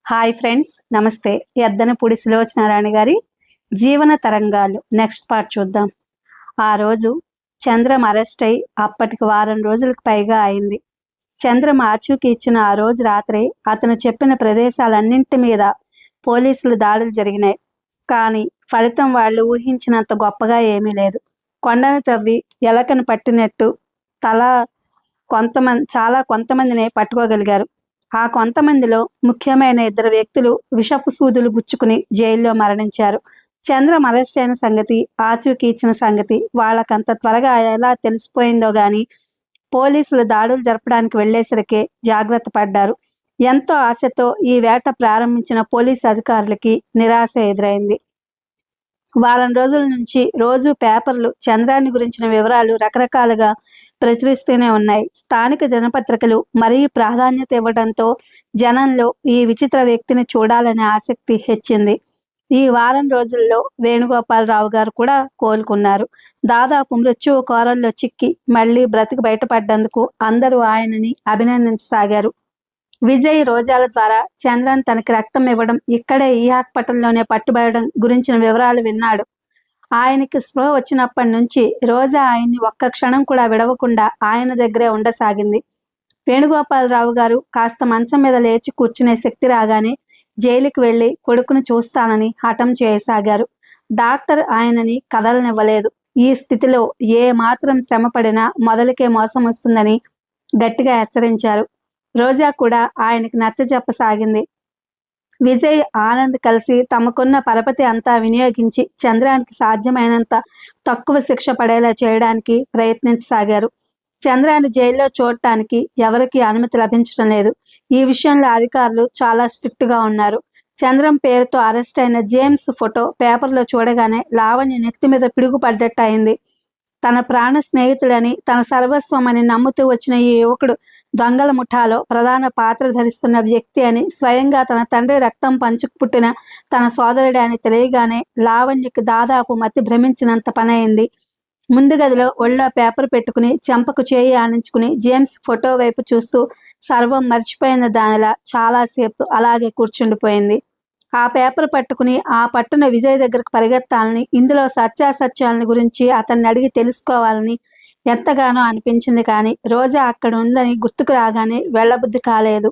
Hi friends, నమస్తే. ఎద్దనపూడి సులోచనారాణి గారి జీవన తరంగాలు నెక్స్ట్ పార్ట్ చూద్దాం. ఆ రోజు చంద్రం అరెస్ట్ అయి అప్పటికి వారం రోజులకు పైగా అయింది. చంద్రం ఆచూకీ ఇచ్చిన ఆ రోజు రాత్రి అతను చెప్పిన ప్రదేశాలన్నింటి మీద పోలీసులు దాడులు జరిగినాయి. కానీ ఫలితం వాళ్ళు ఊహించినంత గొప్పగా ఏమీ లేదు. కొండను తవ్వి ఎలకను పట్టినట్టు కొంతమందినే పట్టుకోగలిగారు. ఆ కొంతమందిలో ముఖ్యమైన 2 వ్యక్తులు విషపు సూదులు గుచ్చుకుని జైల్లో మరణించారు. చంద్రం అరెస్ట్ అయిన సంగతి, ఆచూకీ ఇచ్చిన సంగతి వాళ్ళకంత త్వరగా ఎలా తెలిసిపోయిందో గాని పోలీసులు దాడులు జరపడానికి వెళ్లేసరికే జాగ్రత్త పడ్డారు. ఎంతో ఆశతో ఈ వేట ప్రారంభించిన పోలీసు అధికారులకి నిరాశ ఎదురైంది. వారం రోజుల నుంచి రోజు పేపర్లు చంద్రాన్ని గురించిన వివరాలు రకరకాలుగా ప్రచురిస్తూనే ఉన్నాయి. స్థానిక దినపత్రికలు మరీ ప్రాధాన్యత ఇవ్వడంతో జనంలో ఈ విచిత్ర వ్యక్తిని చూడాలనే ఆసక్తి హెచ్చింది. ఈ వారం రోజుల్లో వేణుగోపాలరావు గారు కూడా కోలుకున్నారు. దాదాపు మృత్యువు కోరల్లో చిక్కి మళ్లీ బ్రతికి బయటపడ్డందుకు అందరూ ఆయనని అభినందించసాగారు. విజయ్, రోజాల ద్వారా చంద్రన్ తనకి రక్తం ఇవ్వడం, ఇక్కడే ఈ హాస్పిటల్లోనే పట్టుబడడం గురించిన వివరాలు విన్నాడు. ఆయనకి స్పృహ వచ్చినప్పటి నుంచి రోజా ఆయన్ని ఒక్క క్షణం కూడా విడవకుండా ఆయన దగ్గరే ఉండసాగింది. వేణుగోపాలరావు గారు కాస్త మంచం మీద లేచి కూర్చునే శక్తి రాగానే జైలుకి వెళ్లి కొడుకును చూస్తానని హఠం చేయసాగారు. డాక్టర్ ఆయనని కదలనివ్వలేదు. ఈ స్థితిలో ఏ మాత్రం శ్రమ పడినా మొదలుకే మోసం వస్తుందని గట్టిగా హెచ్చరించారు. రోజా కూడా ఆయనకి నచ్చజెప్పసాగింది. విజయ్, ఆనంద్ కలిసి తమకున్న పరపతి అంతా వినియోగించి చంద్రానికి సాధ్యమైనంత తక్కువ శిక్ష పడేలా చేయడానికి ప్రయత్నించసాగారు. చంద్రాన్ని జైల్లో చూడటానికి ఎవరికీ అనుమతి లభించడం లేదు. ఈ విషయంలో అధికారులు చాలా స్ట్రిక్ట్గా ఉన్నారు. చంద్రం పేరుతో అరెస్ట్ అయిన జేమ్స్ ఫోటో పేపర్లో చూడగానే లావణ్య నెత్తి మీద పిడుగుపడ్డట్టు అయింది. తన ప్రాణ స్నేహితుడని, తన సర్వస్వం అని నమ్ముతూ వచ్చిన ఈ యువకుడు దొంగల ముఠాలో ప్రధాన పాత్ర ధరిస్తున్న వ్యక్తి అని, స్వయంగా తన తండ్రి రక్తం పంచుకు పుట్టిన తన సోదరుడే అని తెలియగానే లావణ్యకి దాదాపు మతి భ్రమించినంత పనయింది. ముందు గదిలో ఒళ్ళో పేపర్ పెట్టుకుని చెంపకు చేయి ఆనించుకుని జేమ్స్ ఫోటో వైపు చూస్తూ సర్వం మర్చిపోయిన దానిలా చాలాసేపు అలాగే కూర్చుండిపోయింది. ఆ పేపర్ పట్టుకుని ఆ పట్టున విజయ్ దగ్గరకు పరిగెత్తాలని, ఇందులో సత్యాసత్యాలని గురించి అతన్ని అడిగి తెలుసుకోవాలని ఎంతగానో అనిపించింది. కానీ రోజా అక్కడ ఉందని గుర్తుకు రాగానే వెళ్ళబుద్ధి కాలేదు.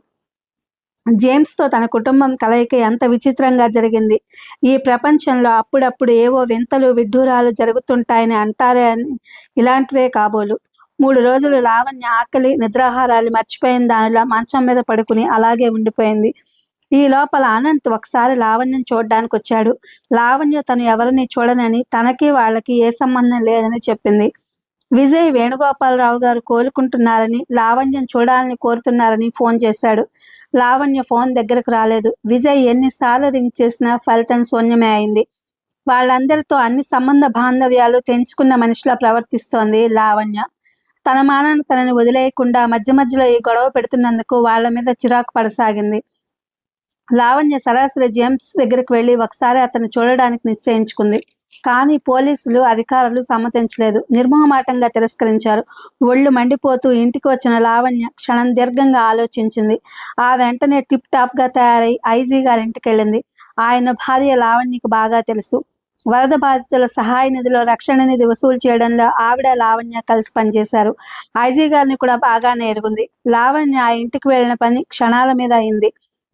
జేమ్స్తో తన కుటుంబం కలయిక ఎంత విచిత్రంగా జరిగింది. ఈ ప్రపంచంలో అప్పుడప్పుడు ఏవో వింతలు విడ్డూరాలు జరుగుతుంటాయని అంటారే అని ఇలాంటివే కాబోలు. 3 రోజులు లావణ్య ఆకలి నిద్రాహారాలు మర్చిపోయిన దానిలో మంచం మీద పడుకుని అలాగే ఉండిపోయింది. ఈ లోపల అనంత్ ఒకసారి లావణ్యం చూడడానికి వచ్చాడు. లావణ్య తను ఎవరిని చూడనని, తనకి వాళ్ళకి ఏ సంబంధం లేదని చెప్పింది. విజయ్ వేణుగోపాలరావు గారు కోలుకుంటున్నారని, లావణ్యం చూడాలని కోరుతున్నారని ఫోన్ చేశాడు. లావణ్య ఫోన్ దగ్గరకు రాలేదు. విజయ్ ఎన్నిసార్లు రింగ్ చేసినా ఫలితం శూన్యమే అయింది. వాళ్ళందరితో అన్ని సంబంధ బాంధవ్యాలు తెంచుకున్న మనిషిలా ప్రవర్తిస్తోంది లావణ్య. తన మానాన తనని వదిలేయకుండా మధ్య మధ్యలో ఈ గొడవ పెడుతున్నందుకు వాళ్ళ మీద చిరాకు పడసాగింది. లావణ్య సరాసరి జేమ్స్ దగ్గరికి వెళ్ళి ఒకసారి అతన్ని చూడడానికి నిశ్చయించుకుంది. కానీ పోలీసులు అధికారులు సమ్మతించలేదు. నిర్మోహమాటంగా తిరస్కరించారు. ఒళ్ళు మండిపోతూ ఇంటికి వచ్చిన లావణ్య క్షణం దీర్ఘంగా ఆలోచించింది. ఆ వెంటనే టిప్ టాప్ గా తయారై ఐజీ గారి ఇంటికి వెళ్ళింది. ఆయన భార్య లావణ్యకు బాగా తెలుసు. వరద బాధితుల సహాయ నిధిలో రక్షణ నిధి వసూలు చేయడంలో ఆవిడ, లావణ్య కలిసి పనిచేశారు. ఐజీ గారిని కూడా బాగానే ఎరుగుంది. లావణ్య ఆ ఇంటికి వెళ్ళిన పని క్షణాల మీద అయింది.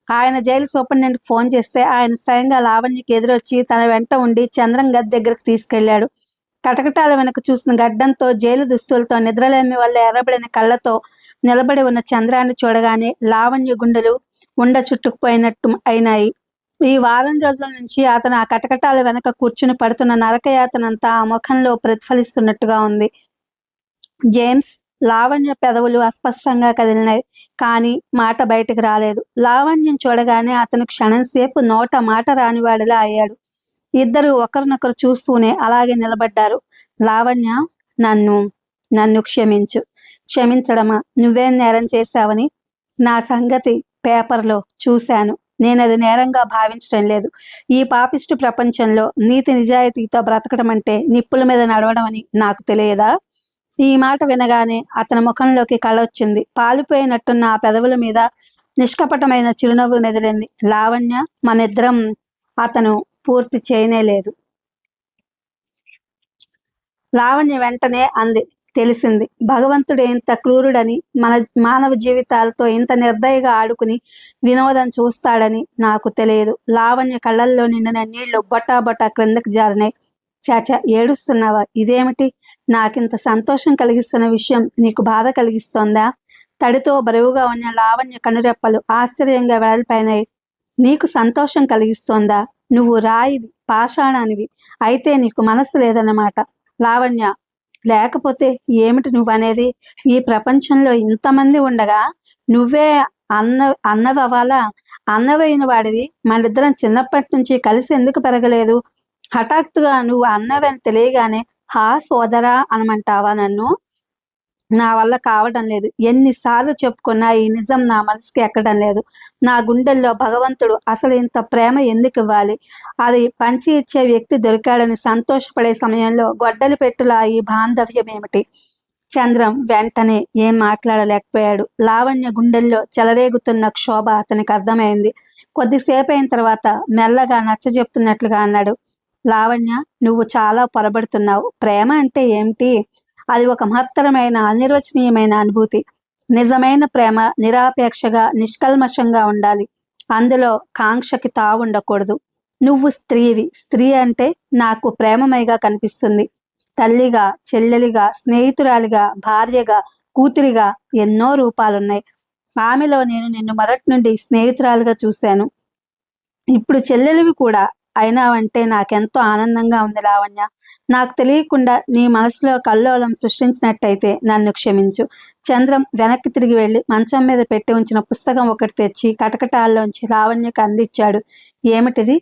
ఆయన జైలు సూపరింటెండెంట్కి ఫోన్ చేస్తే ఆయన స్వయంగా లావణ్యకి ఎదురొచ్చి తన వెంట ఉండి చంద్రం గది దగ్గరకు తీసుకెళ్లాడు. కటకటాల వెనక చూసిన గడ్డంతో, జైలు దుస్తులతో, నిద్రలేమి వల్ల ఎర్రబడిన కళ్ళతో నిలబడి ఉన్న చంద్రాన్ని చూడగానే లావణ్య గుండెలు ఉండ చుట్టుకుపోయినట్టు అయినాయి. ఈ వారం రోజుల నుంచి అతను ఆ కటకటాల వెనక కూర్చుని పడుతున్న నరకయాతనంతా ఆ ముఖంలో ప్రతిఫలిస్తున్నట్టుగా ఉంది. జేమ్స్, లావణ్య పెదవులు అస్పష్టంగా కదిలినాయి. కానీ మాట బయటకు రాలేదు. లావణ్యం చూడగానే అతను క్షణంసేపు నోట మాట రానివాడిలా అయ్యాడు. ఇద్దరు ఒకరినొకరు చూస్తూనే అలాగే నిలబడ్డారు. లావణ్య, నన్ను క్షమించు. క్షమించడమా? నువ్వేం నేరం చేశావని? నా సంగతి పేపర్లో చూశాను. నేనది నేరంగా భావించడం లేదు. ఈ పాపిష్టి ప్రపంచంలో నీతి నిజాయితీతో బ్రతకడం అంటే నిప్పుల మీద నడవడం అని నాకు తెలియదా? ఈ మాట వినగానే అతని ముఖంలోకి కళ్ళొచ్చింది. పాలిపోయినట్టున్న ఆ పెదవుల మీద నిష్కపటమైన చిరునవ్వు మెదిలింది. లావణ్య, మనిద్దరం అతను పూర్తి చేయనేలేదు. లావణ్య వెంటనే అంది, తెలిసింది. భగవంతుడు ఇంత క్రూరుడని, మన మానవ జీవితాలతో ఇంత నిర్దయగా ఆడుకుని వినోదం చూస్తాడని నాకు తెలియదు. లావణ్య కళ్ళల్లో నిండిన నీళ్లు బొటా బొటా క్రిందకి జారినాయి. చాచా, ఏడుస్తున్నావా? ఇదేమిటి? నాకింత సంతోషం కలిగిస్తున్న విషయం నీకు బాధ కలిగిస్తోందా? తడితో బరువుగా ఉన్న లావణ్య కనురెప్పలు ఆశ్చర్యంగా వెడల్పైనాయి. నీకు సంతోషం కలిగిస్తోందా? నువ్వు రాయివి, పాషాణానివి, అయితే నీకు మనస్సు లేదన్నమాట. లావణ్య, లేకపోతే ఏమిటి నువ్వనేది? ఈ ప్రపంచంలో ఇంతమంది ఉండగా నువ్వే అన్నదవ్వాలా? అన్నవైన వాడివి. మనిద్దరం చిన్నప్పటి నుంచి కలిసి ఎందుకు పెరగలేదు? హఠాత్తుగా నువ్వు అన్నవని తెలియగానే హా సోదరా అనమంటావా నన్ను? నా వల్ల కావడం లేదు. ఎన్నిసార్లు చెప్పుకున్నా ఈ నిజం నా మనసుకి ఎక్కడం లేదు. నా గుండెల్లో భగవంతుడు అసలు ఇంత ప్రేమ ఎందుకు ఇవ్వాలి? అది పంచి ఇచ్చే వ్యక్తి దొరికాడని సంతోషపడే సమయంలో గొడ్డలి పెట్టులా ఈ బాంధవ్యం ఏమిటి? చంద్రం వెంటనే ఏం మాట్లాడలేకపోయాడు. లావణ్య గుండెల్లో చెలరేగుతున్న క్షోభ అతనికి అర్థమైంది. కొద్దిసేపు అయిన తర్వాత మెల్లగా నచ్చజెప్తున్నట్లుగా అన్నాడు, లావణ్య, నువ్వు చాలా పొరబడుతున్నావు. ప్రేమ అంటే ఏమిటి? అది ఒక మహత్తరమైన అనిర్వచనీయమైన అనుభూతి. నిజమైన ప్రేమ నిరాపేక్షగా నిష్కల్మషంగా ఉండాలి. అందులో కాంక్షకి తావుండకూడదు. నువ్వు స్త్రీవి. స్త్రీ అంటే నాకు ప్రేమమయగా కనిపిస్తుంది. తల్లిగా, చెల్లెలిగా, స్నేహితురాలిగా, భార్యగా, కూతురిగా ఎన్నో రూపాలున్నాయి. ఆమెలో నేను నిన్ను మొదటి నుండి స్నేహితురాలుగా చూశాను. ఇప్పుడు చెల్లెలివి కూడా అయినావంటే నాకెంతో ఆనందంగా ఉంది లావణ్య. నాకు తెలియకుండా నీ మనసులో కల్లోలం సృష్టించినట్టయితే నన్ను క్షమించు. చంద్రం వెనక్కి తిరిగి వెళ్ళి మంచం మీద పెట్టి ఉంచిన పుస్తకం ఒకటి తెచ్చి కటకటాల్లోంచి లావణ్యకు అందించాడు. ఏమిటిది?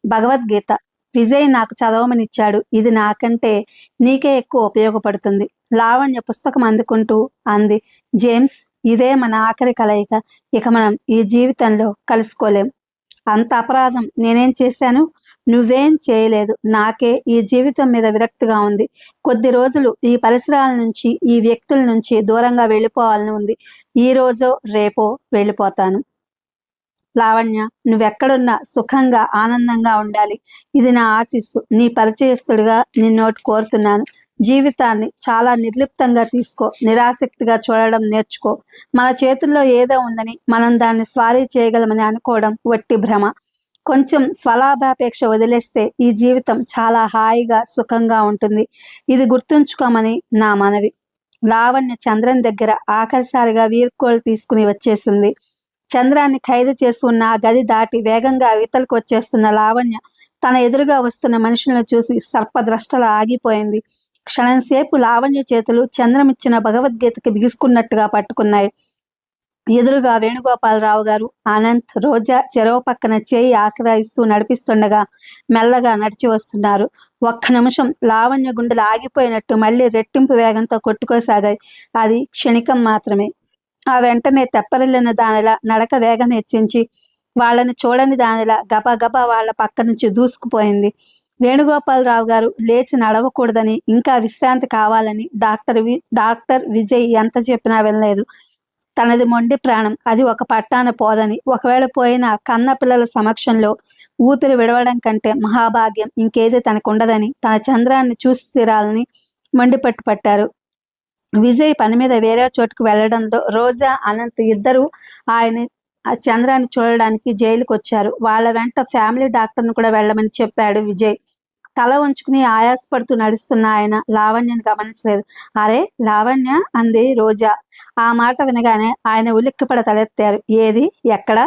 భగవద్గీత. విజయ్ నాకు చదవమనిచ్చాడు. ఇది నాకంటే నీకే ఎక్కువ ఉపయోగపడుతుంది. లావణ్య పుస్తకం అందుకుంటూ అంది, జేమ్స్, ఇదే మన ఆఖరి కలయిక. ఇక మనం ఈ జీవితంలో కలుసుకోలేం. అంత అపరాధం నేనేం చేశాను? నువ్వేం చేయలేదు. నాకే ఈ జీవితం మీద విరక్తిగా ఉంది. కొద్ది రోజులు ఈ పరిసరాల నుంచి, ఈ వ్యక్తుల నుంచి దూరంగా వెళ్ళిపోవాలని ఉంది. ఈ రోజో రేపో వెళ్ళిపోతాను. లావణ్య, నువ్వెక్కడున్నా సుఖంగా ఆనందంగా ఉండాలి. ఇది నా ఆశీస్సు. నీ పరిచయస్తుడిగా నిన్నోటి కోరుతున్నాను. జీవితాన్ని చాలా నిర్లిప్తంగా తీసుకో. నిరాసక్తిగా చూడడం నేర్చుకో. మన చేతుల్లో ఏదో ఉందని మనం దాన్ని స్వారీ చేయగలమని అనుకోవడం వట్టి భ్రమ. కొంచెం స్వలాభాపేక్ష వదిలేస్తే ఈ జీవితం చాలా హాయిగా సుఖంగా ఉంటుంది. ఇది గుర్తుంచుకోమని నా మనవి. లావణ్య చంద్రన్ దగ్గర ఆఖరిసారిగా వీర్కోలు తీసుకుని వచ్చేసింది. చంద్రాన్ని ఖైదు చేసి ఉన్న ఆ గది దాటి వేగంగా ఇవతలకు వచ్చేస్తున్న లావణ్య తన ఎదురుగా వస్తున్న మనుషులను చూసి సర్పద్రష్టలా ఆగిపోయింది. క్షణంసేపు లావణ్య చేతులు చంద్రమిచ్చిన భగవద్గీతకి బిగుసుకున్నట్టుగా పట్టుకున్నాయి. ఎదురుగా వేణుగోపాలరావు గారు, అనంత్, రోజా చెరవ పక్కన చేయి ఆశ్రయిస్తూ నడిపిస్తుండగా మెల్లగా నడిచి వస్తున్నారు. ఒక్క నిమిషం లావణ్య గుండెలు ఆగిపోయినట్టు మళ్ళీ రెట్టింపు వేగంతో కొట్టుకోసాగాయి. అది క్షణికం మాత్రమే. ఆ వెంటనే తెప్పరిల్లిన దానిలా నడక వేగం హెచ్చించి వాళ్ళని చూడని దానిలా గబగబా వాళ్ళ పక్క నుంచి దూసుకుపోయింది. వేణుగోపాలరావు గారు లేచి నడవకూడదని, ఇంకా విశ్రాంతి కావాలని డాక్టర్ విజయ్ ఎంత చెప్పినా వినలేదు. తనది మొండి ప్రాణం, అది ఒక పట్టాన పోదని, ఒకవేళ పోయినా కన్న పిల్లల సమక్షంలో ఊపిరి విడవడం కంటే మహాభాగ్యం ఇంకేది తనకుండదని, తన చంద్రాన్ని చూసి తీరాలని మొండిపట్టు పట్టారు. విజయ్ పని మీద వేరే చోటుకు వెళ్లడంతో రోజా, అనంత్ ఇద్దరు ఆ చంద్రాన్ని చూడడానికి జైలుకు వచ్చారు. వాళ్ళ వెంట ఫ్యామిలీ డాక్టర్ను కూడా వెళ్ళమని చెప్పాడు విజయ్. తల ఉంచుకుని ఆయాసపడుతూ నడుస్తున్న ఆయన లావణ్యను గమనించలేదు. అరే లావణ్య, అంది రోజా. ఆ మాట వినగానే ఆయన ఉలిక్కిపడ తలెత్తారు. ఏది? ఎక్కడ?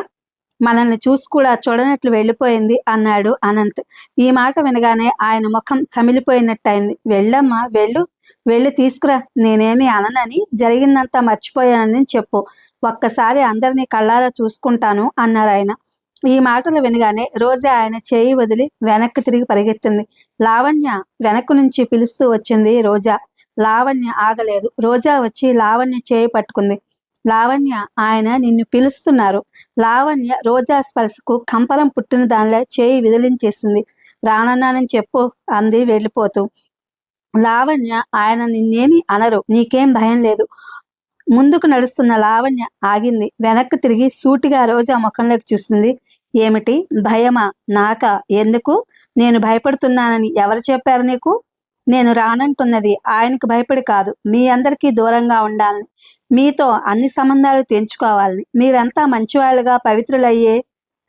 మనల్ని చూసి కూడా చూడనట్లు వెళ్ళిపోయింది అన్నాడు అనంత్. ఈ మాట వినగానే ఆయన ముఖం కమిలిపోయినట్టయింది. వెళ్ళమ్మా, వెళ్ళి తీసుకురా. నేనేమి అననని, జరిగిందంతా మర్చిపోయానని చెప్పు. ఒక్కసారి అందరినీ కళ్ళారా చూసుకుంటాను అన్నారు ఆయన. ఈ మాటలు వినగానే రోజా ఆయన చేయి వదిలి వెనక్కి తిరిగి పరిగెత్తింది. లావణ్య, వెనక్కు నుంచి పిలుస్తూ వచ్చింది రోజా. లావణ్య ఆగలేదు. రోజా వచ్చి లావణ్య చేయి పట్టుకుంది. లావణ్య, ఆయన నిన్ను పిలుస్తున్నారు. లావణ్య రోజా స్పర్శకు కంపరం పుట్టిన దానిలో చేయి విదిలించేసింది. రానన్నానని చెప్పు, అంది వెళ్ళిపోతూ. లావణ్య, ఆయన నిన్నేమి అనరు, నీకేం భయం లేదు. ముందుకు నడుస్తున్న లావణ్య ఆగింది. వెనక్కి తిరిగి సూటిగా రోజా ముఖంలోకి చూసింది. ఏమిటి? భయమా? నాకా? ఎందుకు? నేను భయపడుతున్నానని ఎవరు చెప్పారు నీకు? నేను రానంటున్నది ఆయనకు భయపడి కాదు, మీ అందరికీ దూరంగా ఉండాలని, మీతో అన్ని సంబంధాలు తెంచుకోవాలని. మీరంతా మంచివాళ్ళుగా పవిత్రులయ్యే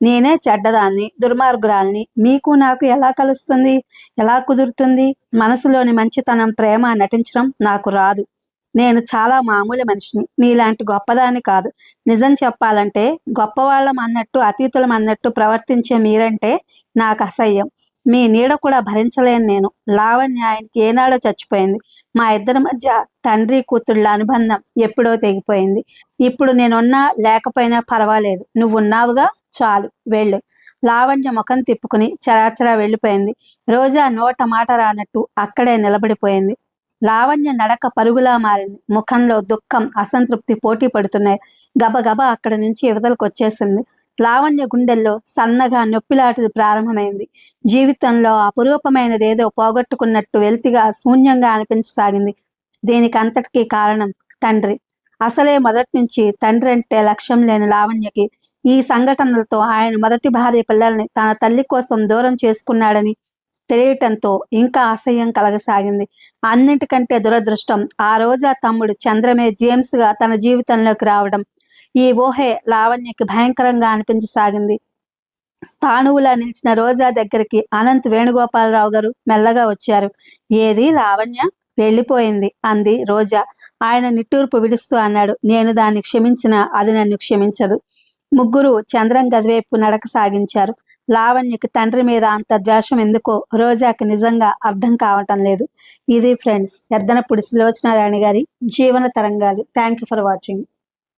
నేనే చెడ్డదాన్ని, దుర్మార్గురాల్ని. మీకు నాకు ఎలా కలుస్తుంది? ఎలా కుదురుతుంది? మనసులోని మంచితనం, ప్రేమ నటించడం నాకు రాదు. నేను చాలా మామూలు మనిషిని, మీలాంటి గొప్పదాన్ని కాదు. నిజం చెప్పాలంటే గొప్పవాళ్ళం అన్నట్టు, అతీతులం అన్నట్టు ప్రవర్తించే మీరంటే నాకు అసహ్యం. మీ నీడ కూడా భరించలేను నేను. లావణ్య ఆయనకి ఏనాడో చచ్చిపోయింది. మా ఇద్దరి మధ్య తండ్రి కూతుళ్ళ అనుబంధం ఎప్పుడో తెగిపోయింది. ఇప్పుడు నేనున్నా లేకపోయినా పర్వాలేదు. నువ్వున్నావుగా, చాలు, వెళ్ళు. లావణ్య ముఖం తిప్పుకుని చరాచరా వెళ్ళిపోయింది. రోజా నోట మాట రానట్టు అక్కడే నిలబడిపోయింది. లావణ్య నడక పరుగులా మారింది. ముఖంలో దుఃఖం, అసంతృప్తి పోటీ పడుతున్నాయి. గబగబా అక్కడి నుంచి యువతలకు వచ్చేసింది. లావణ్య గుండెల్లో సన్నగా నొప్పిలాంటిది ప్రారంభమైంది. జీవితంలో అపురూపమైనదేదో పోగొట్టుకున్నట్టు వెల్తిగా, శూన్యంగా అనిపించసాగింది. దీనికి అంతటికీ కారణం తండ్రి. అసలే మొదటి నుంచి తండ్రి అంటే లక్ష్యం లేని లావణ్యకి ఈ సంఘటనలతో ఆయన మొదటి భార్య పిల్లల్ని తన తల్లి కోసం దూరం చేసుకున్నాడని తెలియటంతో ఇంకా అసహ్యం కలగసాగింది. అన్నింటికంటే దురదృష్టం ఆ రోజా తమ్ముడు చంద్రమే జేమ్స్గా తన జీవితంలోకి రావడం. ఈ ఊహే లావణ్యకి భయంకరంగా అనిపించసాగింది. స్థాణువులా నిలిచిన రోజా దగ్గరికి అనంత్ వేణుగోపాలరావు గారు మెల్లగా వచ్చారు. ఏది లావణ్య? వెళ్ళిపోయింది అంది రోజా. ఆయన నిట్టూర్పు విడుస్తూ అన్నాడు, నేను దాన్ని క్షమించినా అది నన్ను క్షమించదు. ముగ్గురు చంద్రం గదివైపు నడక సాగించారు. లావణ్యకి తండ్రి మీద అంత ద్వేషం ఎందుకో రోజాకి నిజంగా అర్థం కావటం లేదు. ఇది ఫ్రెండ్స్, ఎద్దనపూడి సులోచనారాణి గారి జీవన తరంగాలు. Thank you for watching.